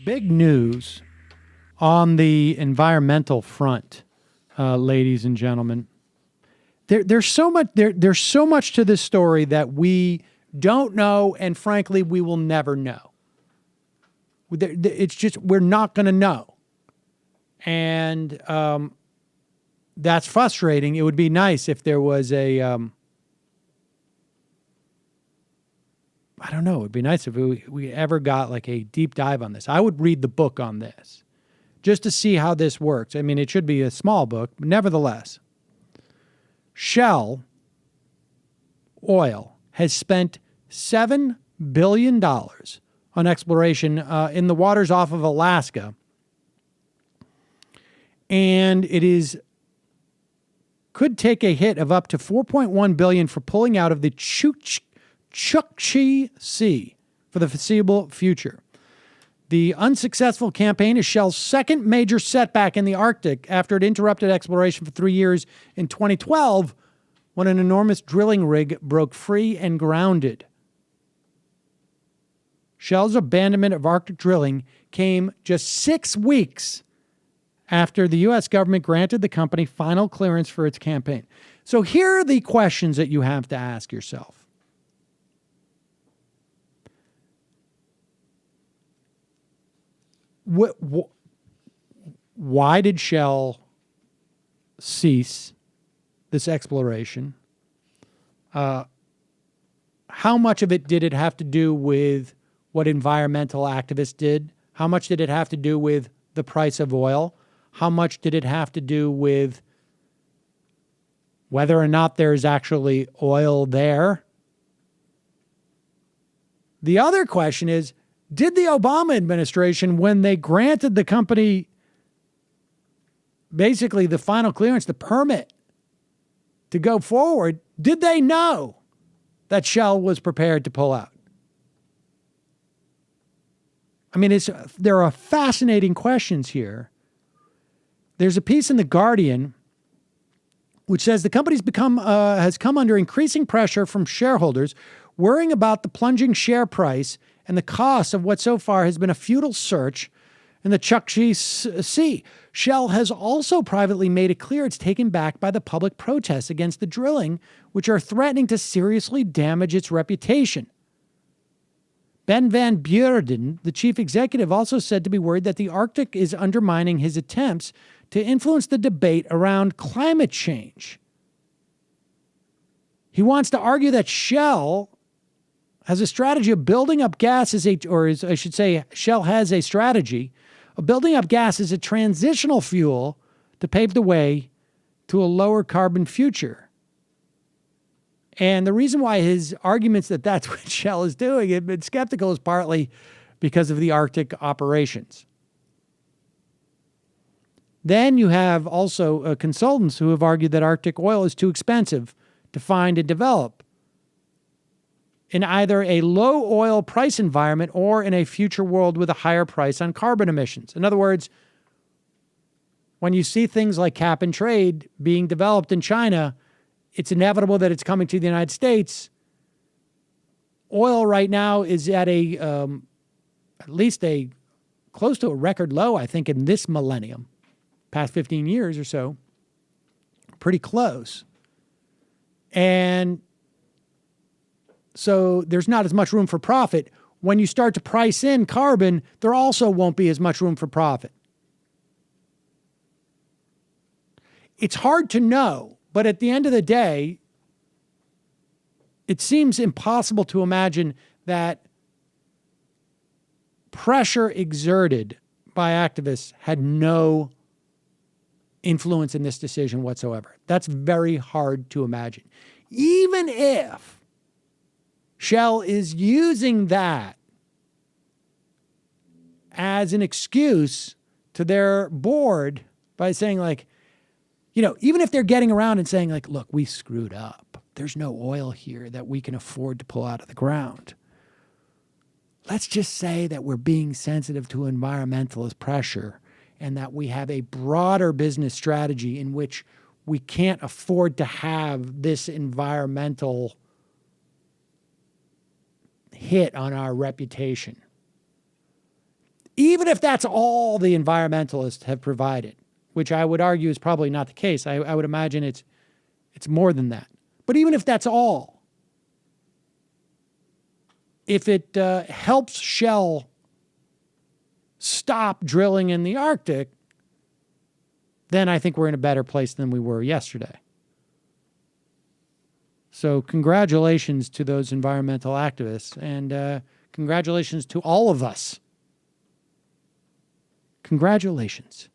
Big news on the environmental front, ladies and gentlemen. There's so much to this story that we don't know, and frankly, we will never know. It's just we're not going to know, and that's frustrating. It would be nice if there was a I don't know. It'd be nice if we ever got like a deep dive on this. I would read the book on this just to see how this works. I mean, it should be a small book, but nevertheless, Shell Oil has spent $7 billion on exploration in the waters off of Alaska. And it could take a hit of up to $4.1 billion for pulling out of the Chukchi Sea for the foreseeable future. The unsuccessful campaign is Shell's second major setback in the Arctic after it interrupted exploration for 3 years in 2012 when an enormous drilling rig broke free and grounded. Shell's abandonment of Arctic drilling came just 6 weeks after the U.S. government granted the company final clearance for its campaign. So here are the questions that you have to ask yourself. Why did Shell cease this exploration? How much of it did it have to do with what environmental activists did? How much did it have to do with the price of oil? How much did it have to do with whether or not there's actually oil there? The other question is, did the Obama administration, when they granted the company basically the final clearance, the permit to go forward, did they know that Shell was prepared to pull out? I mean, there are fascinating questions here. There's a piece in The Guardian which says the company's has come under increasing pressure from shareholders worrying about the plunging share price and the cost of what so far has been a futile search in the Chukchi Sea. Shell has also privately made it clear it's taken back by the public protests against the drilling, which are threatening to seriously damage its reputation. Ben van Beurden, the chief executive, also said to be worried that the Arctic is undermining his attempts to influence the debate around climate change. He wants to argue that Shell has a strategy of building up gas Shell has a strategy of building up gas as a transitional fuel to pave the way to a lower carbon future. And the reason why his arguments that that's what Shell is doing, I've been skeptical, is partly because of the Arctic operations. Then you have also consultants who have argued that Arctic oil is too expensive to find and develop in either a low oil price environment or in a future world with a higher price on carbon emissions. In other words, when you see things like cap and trade being developed in China, it's inevitable that it's coming to the United States. Oil right now is at at least close to a record low, I think, in this millennium, past 15 years or so, pretty close. And so there's not as much room for profit. When you start to price in carbon, there also won't be as much room for profit. It's hard to know, but at the end of the day, it seems impossible to imagine that pressure exerted by activists had no influence in this decision whatsoever. That's very hard to imagine. Even if Shell is using that as an excuse to their board by saying, like, even if they're getting around and saying, like, look, we screwed up. There's no oil here that we can afford to pull out of the ground. Let's just say that we're being sensitive to environmentalist pressure and that we have a broader business strategy in which we can't afford to have this environmental hit on our reputation. Even even if that's all the environmentalists have provided, which I would argue is probably not the case. I would imagine it's more than that. But even if that's all, if it helps Shell stop drilling in the Arctic, then I think we're in a better place than we were yesterday. So congratulations to those environmental activists, and congratulations to all of us. Congratulations.